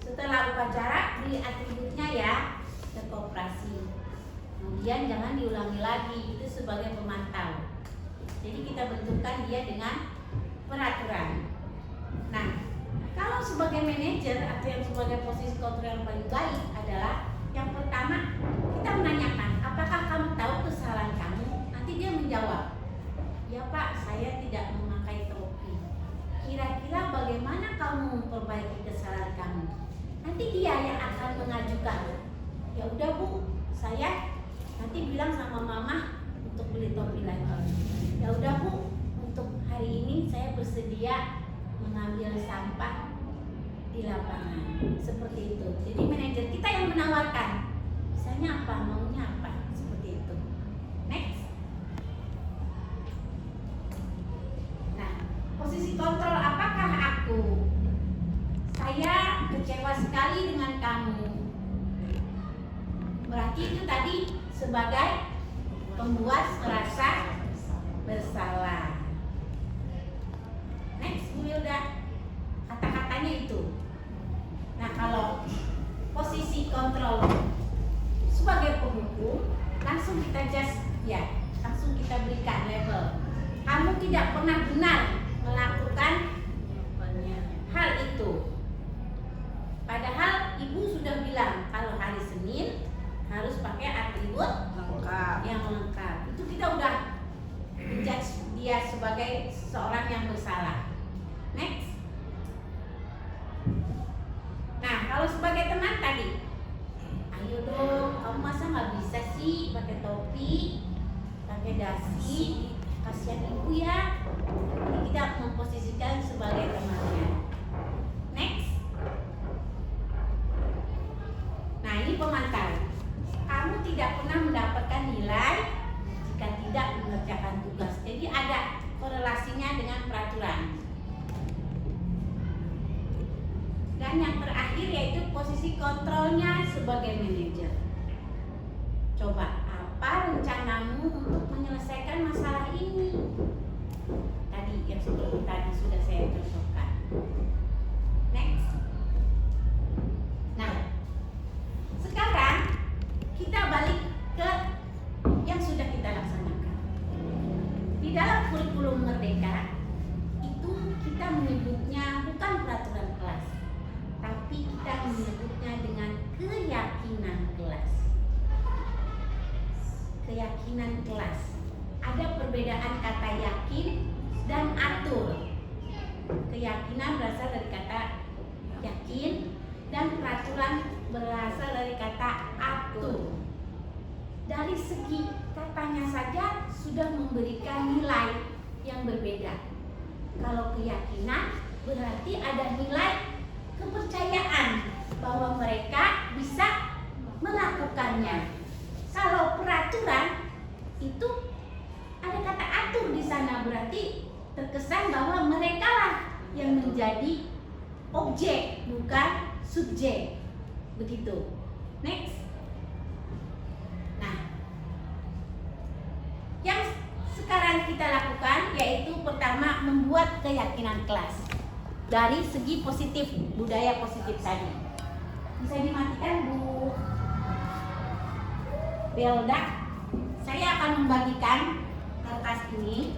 [SPEAKER 2] Setelah upacara, beri atributnya ya ke koperasi. Kemudian jangan diulangi lagi, itu sebagai pemantau. Jadi kita benturkan dia dengan peraturan. Nah, kalau sebagai manajer atau yang sebagai posisi kontrol yang paling baik adalah yang pertama kita menanyakan, apakah kamu tahu kesalahan kamu? Nanti dia menjawab, ya Pak, saya tidak memakai topi. Kira-kira bagaimana kamu memperbaiki kesalahan kamu? Nanti dia yang akan mengajukan. Ya udah Bu, saya nanti bilang sama Mama untuk beli topi lagi. Ya udah Bu, untuk hari ini saya bersedia mengambil sampah di lapangan. Seperti itu. Jadi manajer kita yang menawarkan. Misalnya apa, maunya apa, seperti itu. Next. Nah, posisi kontrol, apakah aku? Saya kecewa sekali dengan kamu. Berarti itu tadi sebagai pembuat merasa bersalah. Next, Bu Wilda. Kata-katanya itu. Nah, kalau posisi kontrol sebagai penghukum, langsung kita langsung kita berikan label. Kamu tidak pernah benar melakukan hal itu. Padahal ibu sudah bilang kalau hari Senin harus pakai atribut yang lengkap. Itu kita udah menjudge dia sebagai seorang yang bersalah. Next. Nah, kalau sebagai teman tadi, ayo dong, kamu masa nggak bisa sih pakai topi, pakai dasi, kasihan ibu ya. Jadi kita memposisikan sebagai temannya. Next. Nah, ini pemantau. Kamu tidak pernah mendapatkan nilai jika tidak mengerjakan tugas. Jadi ada korelasinya dengan peraturan. Dan yang terakhir yaitu posisi kontrolnya sebagai manajer. Coba, apa rencanamu untuk menyelesaikan masalah ini? Tadi yang seperti tadi sudah saya contohkan. Next. Nah, sekarang kita balik ke yang sudah kita laksanakan. Di dalam kurikulum Merdeka itu kita menyebutnya bukan peraturan kelas, tapi kita menyebutnya dengan keyakinan kelas. Keyakinan kelas. Ada perbedaan kata yakin dan atur. Keyakinan berasal dari kata yakin dan peraturan berasal dari kata atur. Dari segi katanya saja sudah memberikan nilai yang berbeda. Kalau keyakinan berarti ada nilai kepercayaan bahwa mereka bisa melakukannya. Kalau peraturan itu ada kata atur di sana, berarti terkesan bahwa mereka lah yang menjadi objek bukan subjek. Begitu. Next. Nah, yang sekarang kita lakukan yaitu pertama membuat keyakinan kelas dari segi positif, budaya positif tadi. Bisa dimatikan Bu Belda. Saya akan membagikan kertas ini.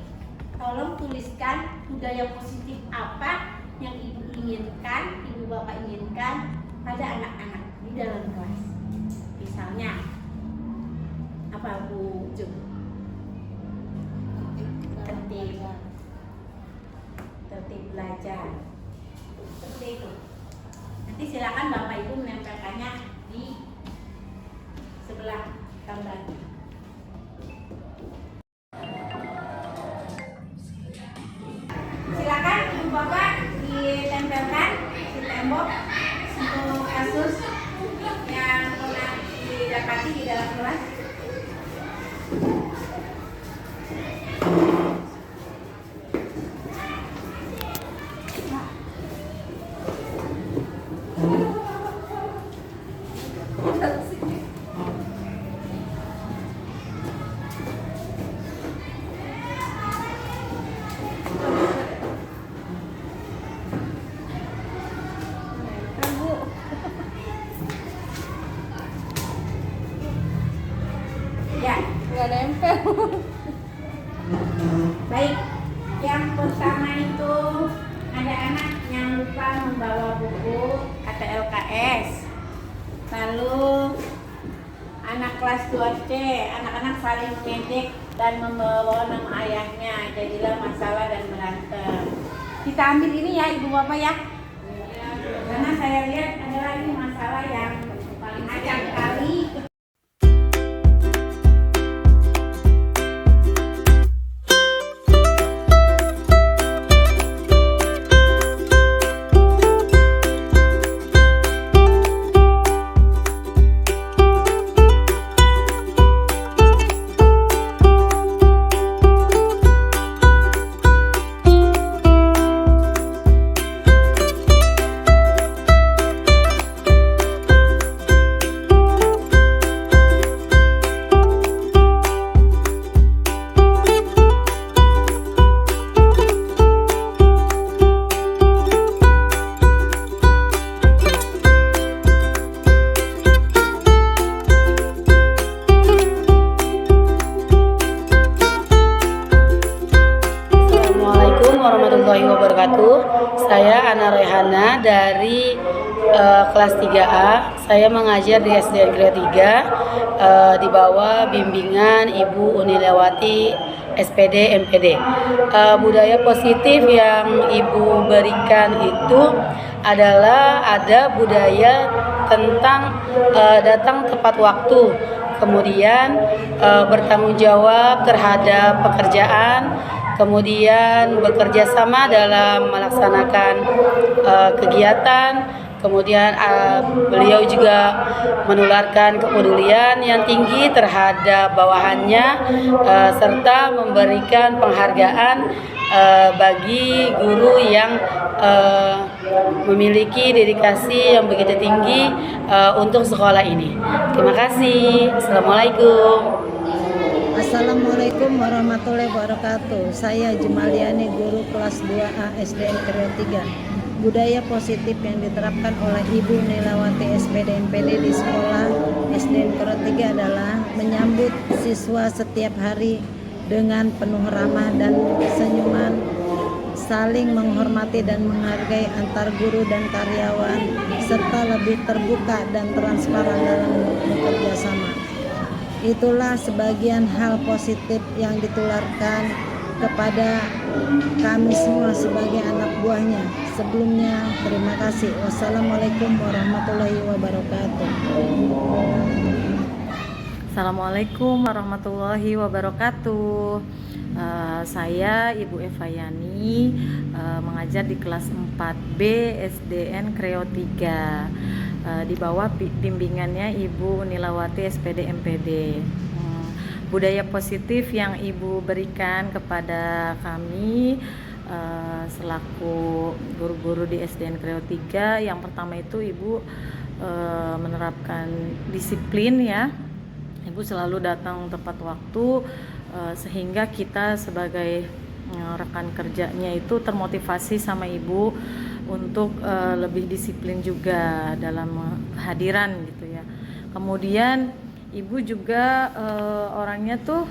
[SPEAKER 2] Tolong tuliskan budaya positif apa yang ibu inginkan, ibu bapak inginkan pada anak-anak di dalam kelas. Misalnya apa Bu Jum? Tertib belajar. Seperti itu. Nanti silakan Bapak Ibu menempelkannya di sebelah gambar. Silakan Ibu Bapak ditempelkan di tembok untuk kasus yang pernah didapati di dalam kelas. Ya,
[SPEAKER 5] Nggak nempel.
[SPEAKER 2] baik. Yang pertama itu ada anak yang lupa membawa buku kata LKS. Lalu anak kelas 2C, anak-anak saling mengejek dan membawa nama ayahnya, jadilah masalah dan berantem. Kita ambil ini ya Ibu Bapak ya. Karena saya lihat adalah ini masalah yang paling acak kali.
[SPEAKER 8] Assalamualaikum warahmatullahi wabarakatuh. Saya Ana Rehana dari kelas 3A. Saya mengajar di SDN Kreo 3 di bawah bimbingan Ibu Unilewati SPD MPD. Budaya positif yang Ibu berikan itu adalah ada budaya tentang datang tepat waktu, kemudian bertanggung jawab terhadap pekerjaan, kemudian bekerja sama dalam melaksanakan kegiatan, kemudian beliau juga menularkan kepedulian yang tinggi terhadap bawahannya, serta memberikan penghargaan bagi guru yang memiliki dedikasi yang begitu tinggi untuk sekolah ini. Terima kasih. Assalamualaikum.
[SPEAKER 9] Assalamualaikum warahmatullahi wabarakatuh. Saya Jumaliani, guru kelas 2A SDN Kreo 3. Budaya positif yang diterapkan oleh Ibu Nilawati SPD MPD di sekolah SDN Kreo 3 adalah menyambut siswa setiap hari dengan penuh ramah dan senyuman, saling menghormati dan menghargai antar guru dan karyawan, serta lebih terbuka dan transparan dalam bekerja sama. Itulah sebagian hal positif yang ditularkan kepada kami semua sebagai anak buahnya. Sebelumnya, terima kasih. Wassalamualaikum warahmatullahi wabarakatuh.
[SPEAKER 10] Assalamualaikum warahmatullahi wabarakatuh. Saya Ibu Eva Yani, mengajar di kelas 4B SDN Kreo 3 di bawah bimbingannya Ibu Nilawati SPD MPD. Budaya positif yang Ibu berikan kepada kami selaku guru-guru di SDN Kreo 3, yang pertama itu Ibu menerapkan disiplin ya. Ibu selalu datang tepat waktu, sehingga kita sebagai rekan kerjanya itu termotivasi sama Ibu untuk lebih disiplin juga dalam kehadiran gitu ya. Kemudian Ibu juga orangnya tuh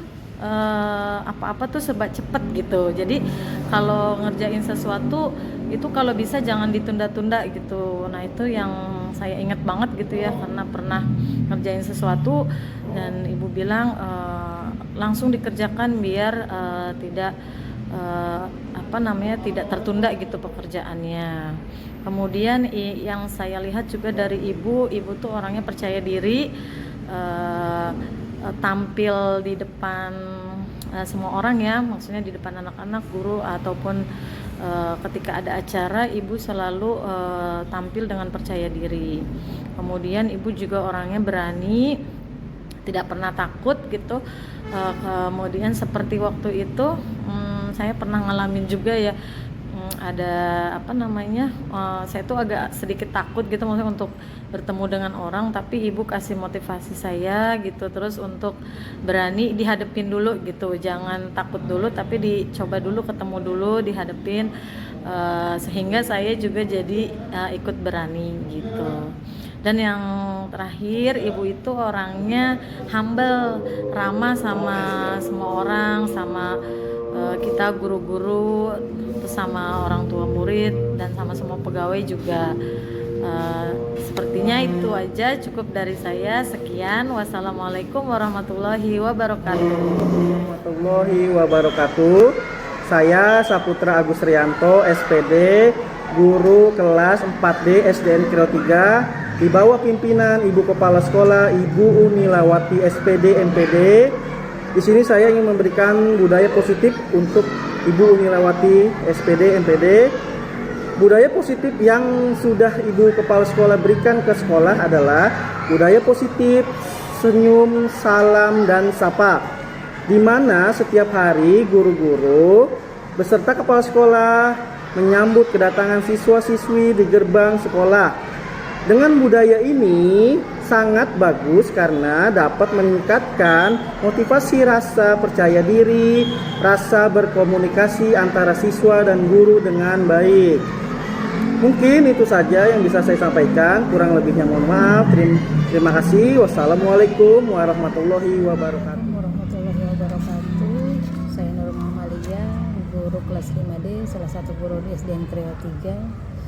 [SPEAKER 10] apa-apa tuh serba cepet gitu. Jadi kalau ngerjain sesuatu itu kalau bisa jangan ditunda-tunda gitu. Nah itu yang saya ingat banget gitu ya, karena pernah ngerjain sesuatu dan Ibu bilang langsung dikerjakan biar tidak tidak tertunda gitu pekerjaannya. Kemudian yang saya lihat juga dari ibu tuh orangnya percaya diri, tampil di depan semua orang ya, maksudnya di depan anak-anak, guru ataupun ketika ada acara, ibu selalu tampil dengan percaya diri. Kemudian ibu juga orangnya berani, tidak pernah takut gitu. Kemudian seperti waktu itu saya pernah ngalamin juga ya, ada saya tuh agak sedikit takut gitu maksudnya untuk bertemu dengan orang, tapi ibu kasih motivasi saya gitu, terus untuk berani dihadapin dulu gitu, jangan takut dulu tapi dicoba dulu, ketemu dulu, dihadapin, sehingga saya juga jadi ikut berani gitu. Dan yang terakhir, ibu itu orangnya humble, ramah sama semua orang, sama kita guru-guru, terus sama orang tua murid, dan sama semua pegawai juga. Sepertinya itu aja, cukup dari saya. Sekian, wassalamualaikum warahmatullahi wabarakatuh.
[SPEAKER 11] Warahmatullahi wabarakatuh. Saya Saputra Agus Rianto, SPD, guru kelas 4D SDN Kreo 3, di bawah pimpinan Ibu Kepala Sekolah Ibu Unilawati SPD MPD. Di sini saya ingin memberikan budaya positif untuk Ibu Unilawati SPD MPD. Budaya positif yang sudah Ibu Kepala Sekolah berikan ke sekolah adalah budaya positif, senyum, salam, dan sapa, di mana setiap hari guru-guru beserta kepala sekolah menyambut kedatangan siswa-siswi di gerbang sekolah. Dengan budaya ini sangat bagus karena dapat meningkatkan motivasi rasa percaya diri, rasa berkomunikasi antara siswa dan guru dengan baik. Mungkin itu saja yang bisa saya sampaikan, kurang lebihnya mohon maaf. Terima kasih. Wassalamualaikum warahmatullahi wabarakatuh.
[SPEAKER 9] Warahmatullahi wabarakatuh. Saya Nur Muhammadiyah, guru kelas 5D, salah satu guru di SDN Kreo 3.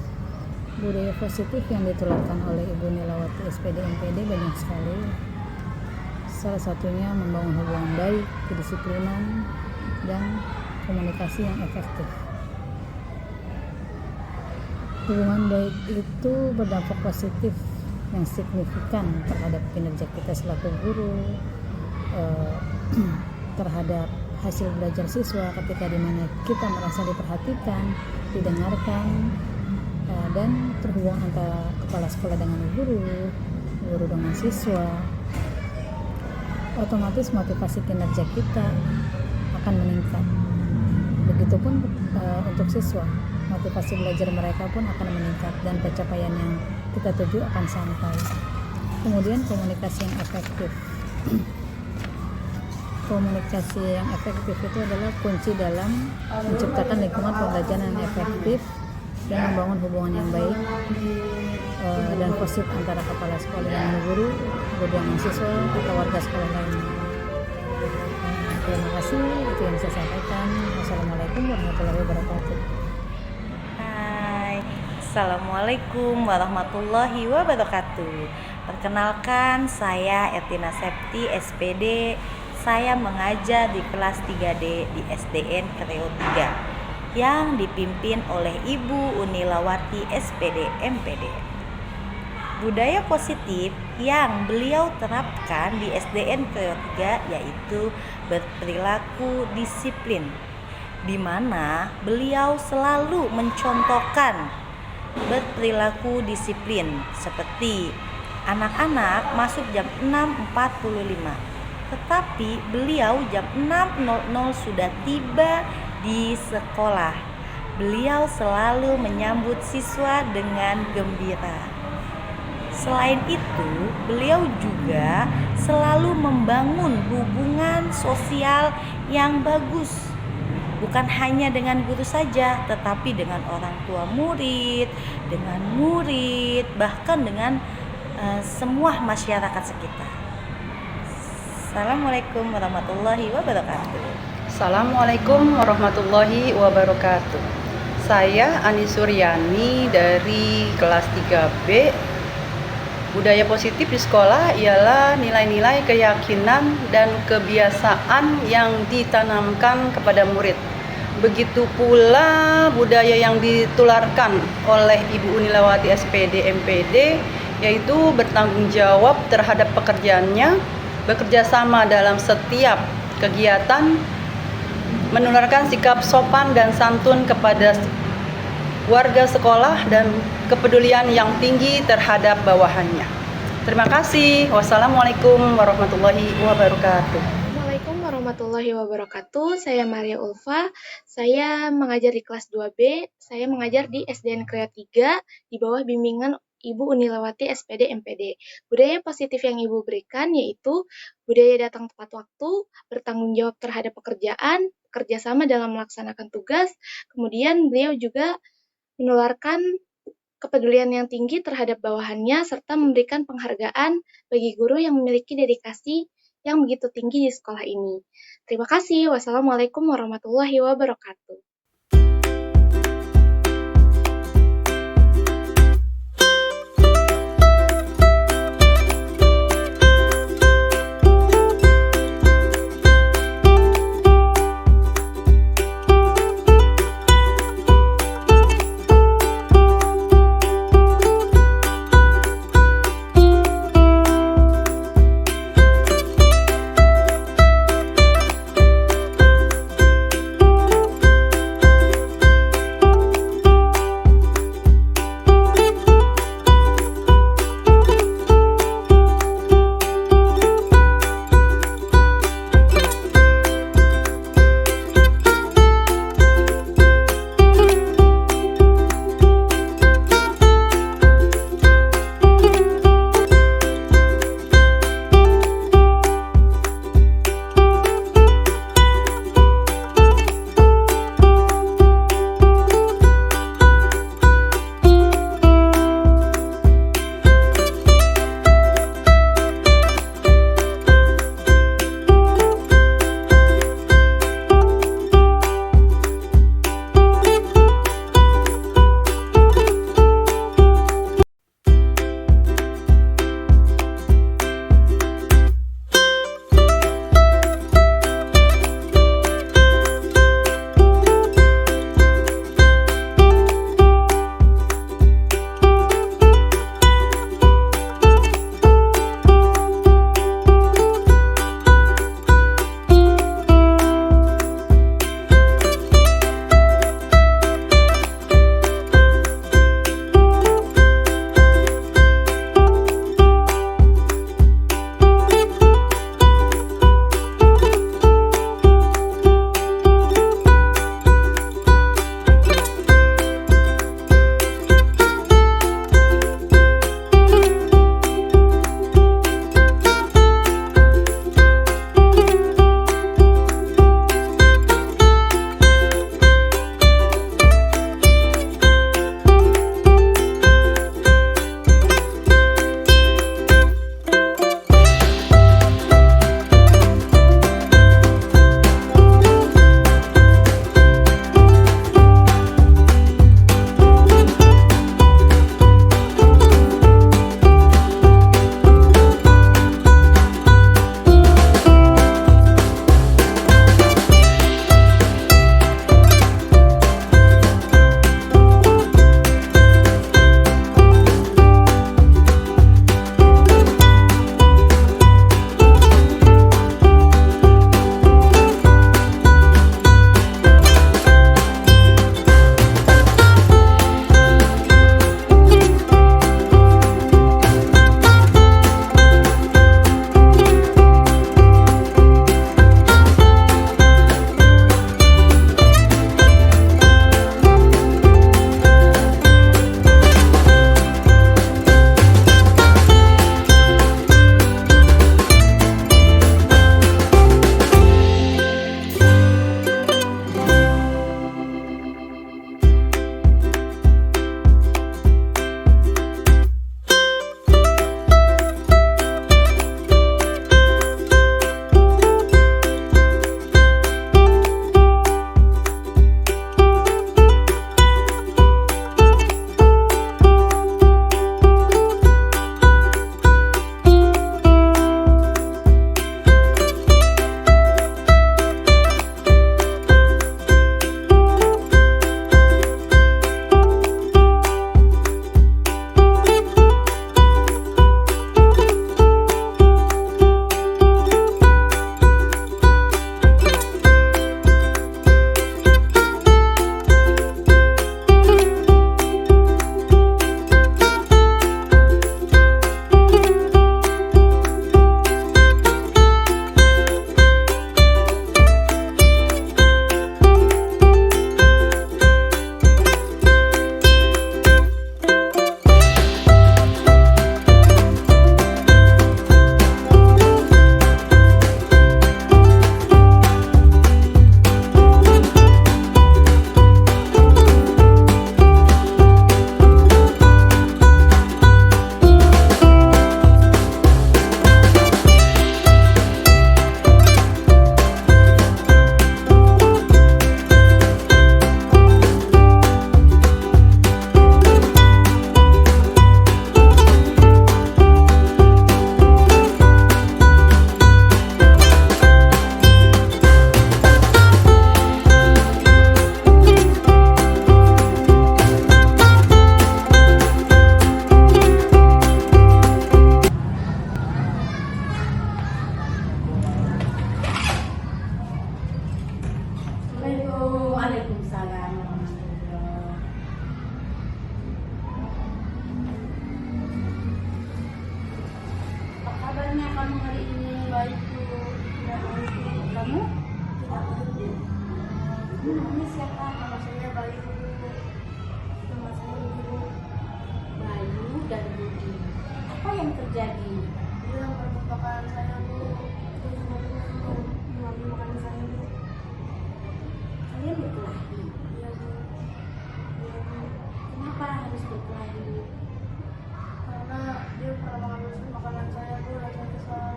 [SPEAKER 9] Budaya positif yang ditularkan oleh Ibu Nilawati SPD MPD banyak sekali. Salah satunya membangun hubungan baik, kedisiplinan, dan komunikasi yang efektif. Hubungan baik itu berdampak positif yang signifikan terhadap kinerja kita selaku guru, terhadap hasil belajar siswa ketika dimana kita merasa diperhatikan, didengarkan, dan terhubung antara kepala sekolah dengan guru, guru dengan siswa. Otomatis motivasi kinerja kita akan meningkat. Begitupun untuk siswa, motivasi belajar mereka pun akan meningkat dan pencapaian yang kita tuju akan sampai. Kemudian komunikasi yang efektif. Komunikasi yang efektif itu adalah kunci dalam menciptakan lingkungan pembelajaran yang efektif dan membangun hubungan yang baik dan positif antara kepala sekolah dengan guru dengan siswa atau warga sekolah lainnya. Terima kasih, itu yang saya sampaikan. Wassalamualaikum warahmatullahi wabarakatuh.
[SPEAKER 12] Hai, Assalamualaikum warahmatullahi wabarakatuh. Perkenalkan, saya Etina Septi, SPD. Saya mengajar di kelas 3D di SDN Kreo 3 yang dipimpin oleh Ibu Unilawati SPD MPD. Budaya positif yang beliau terapkan di SDN Kreo 3 yaitu berperilaku disiplin, di mana beliau selalu mencontohkan berperilaku disiplin seperti anak-anak masuk jam 6.45, tetapi beliau jam 6.00 sudah tiba di sekolah. Beliau selalu menyambut siswa dengan gembira. Selain itu, beliau juga selalu membangun hubungan sosial yang bagus. Bukan hanya dengan guru saja, tetapi dengan orang tua murid, dengan murid, bahkan dengan semua masyarakat sekitar. Assalamualaikum warahmatullahi wabarakatuh.
[SPEAKER 13] Assalamualaikum warahmatullahi wabarakatuh. Saya Ani Suryani dari kelas 3B. Budaya positif di sekolah ialah nilai-nilai keyakinan dan kebiasaan yang ditanamkan kepada murid. Begitu pula budaya yang ditularkan oleh Ibu Unilawati SPD MPD, yaitu bertanggung jawab terhadap pekerjaannya, bekerja sama dalam setiap kegiatan, menularkan sikap sopan dan santun kepada warga sekolah dan kepedulian yang tinggi terhadap bawahannya. Terima kasih. Wassalamualaikum warahmatullahi wabarakatuh.
[SPEAKER 14] Assalamualaikum warahmatullahi wabarakatuh. Saya Maria Ulfa. Saya mengajar di kelas 2B. Saya mengajar di SDN Kreo 3 di bawah bimbingan Ibu Unilawati SPD MPD. Budaya positif yang Ibu berikan yaitu budaya datang tepat waktu, bertanggung jawab terhadap pekerjaan, kerjasama dalam melaksanakan tugas. Kemudian beliau juga menularkan kepedulian yang tinggi terhadap bawahannya serta memberikan penghargaan bagi guru yang memiliki dedikasi yang begitu tinggi di sekolah ini. Terima kasih. Wassalamualaikum warahmatullahi wabarakatuh.
[SPEAKER 3] kamu hari ini baik Bu?
[SPEAKER 2] Kamu?
[SPEAKER 3] Ibu namanya siapa? Nama saya Bayu. Nama saya Ibu.
[SPEAKER 2] Bayu dan Budi. Apa yang terjadi?
[SPEAKER 3] Dia yang merebut makanan saya Bu. Dia juga mengambil makanan saya Bu.
[SPEAKER 2] Kalian berkelahi.
[SPEAKER 3] Iya Bu. Iya Bu.
[SPEAKER 2] Kenapa harus berkelahi?
[SPEAKER 3] Karena dia pernah mengambil makanan saya Bu dan saya kesal.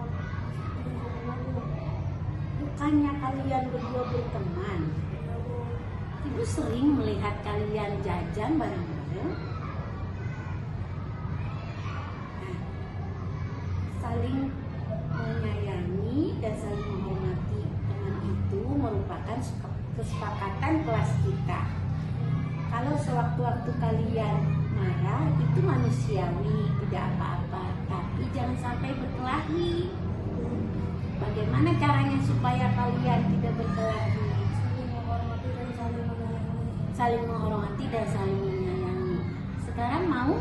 [SPEAKER 2] Bukannya kalian berdua berteman?
[SPEAKER 3] Iya Bu.
[SPEAKER 2] Ibu sering melihat kalian jajan bareng-bareng. Nah, saling menyayangi dan saling menghormati teman itu merupakan kesepakatan kelas kita. Kalau sewaktu-waktu kalian marah itu manusiawi, tidak apa-apa, tapi jangan sampai berkelahi. Bagaimana caranya supaya kalian tidak berkelahi? Saling menghormati dan saling menyayangi. Sekarang mau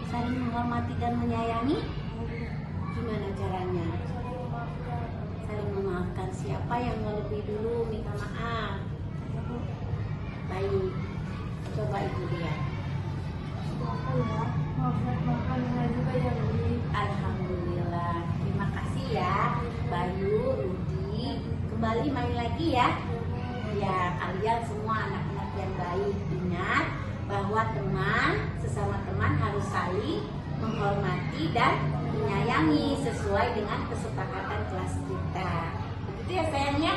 [SPEAKER 2] saling menghormati dan menyayangi? Gimana caranya? Saling memaafkan. Siapa yang lebih dulu minta maaf? Baik, coba ibu lihat. Alhamdulillah. Terima kasih ya Bayu, Rudi. Kembali main lagi ya. Ya, kalian semua anak-anak yang baik. Ingat bahwa teman, sesama teman harus saling menghormati dan menyayangi sesuai dengan kesepakatan kelas kita. Begitu ya sayangnya?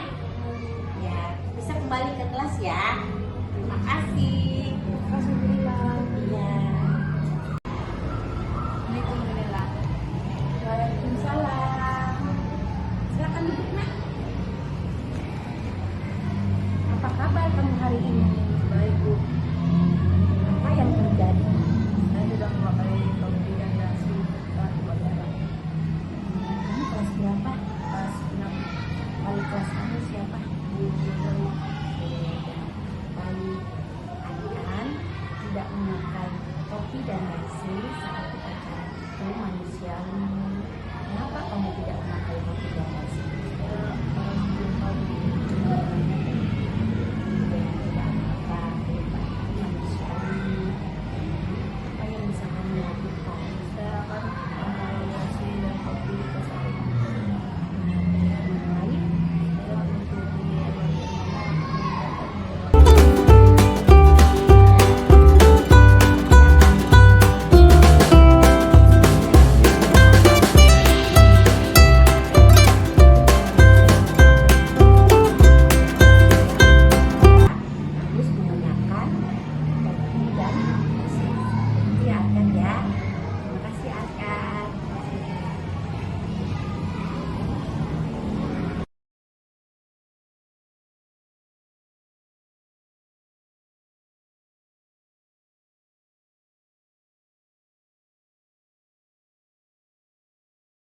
[SPEAKER 2] Ya, bisa kembali ke kelas ya. Terima kasih.
[SPEAKER 3] Alhamdulillah.
[SPEAKER 2] Iya.
[SPEAKER 3] Alhamdulillah.
[SPEAKER 2] Waalaikumsalam. Silakan duduk, Nak. Apa kabar kamu hari ini?
[SPEAKER 3] Baik Bu.
[SPEAKER 2] Apa yang terjadi?
[SPEAKER 3] Saya sudah memakai topi dan dasi saat pelajaran.
[SPEAKER 2] Kamu kelas berapa?
[SPEAKER 3] Kelas 6.
[SPEAKER 2] Wali kelas kamu siapa?
[SPEAKER 3] Bu Jokowi.
[SPEAKER 2] Baik. Kalian tidak memakai topi dan dasi saat upacara itu manusiawi. Kenapa kamu tidak memakai topi dan dasi?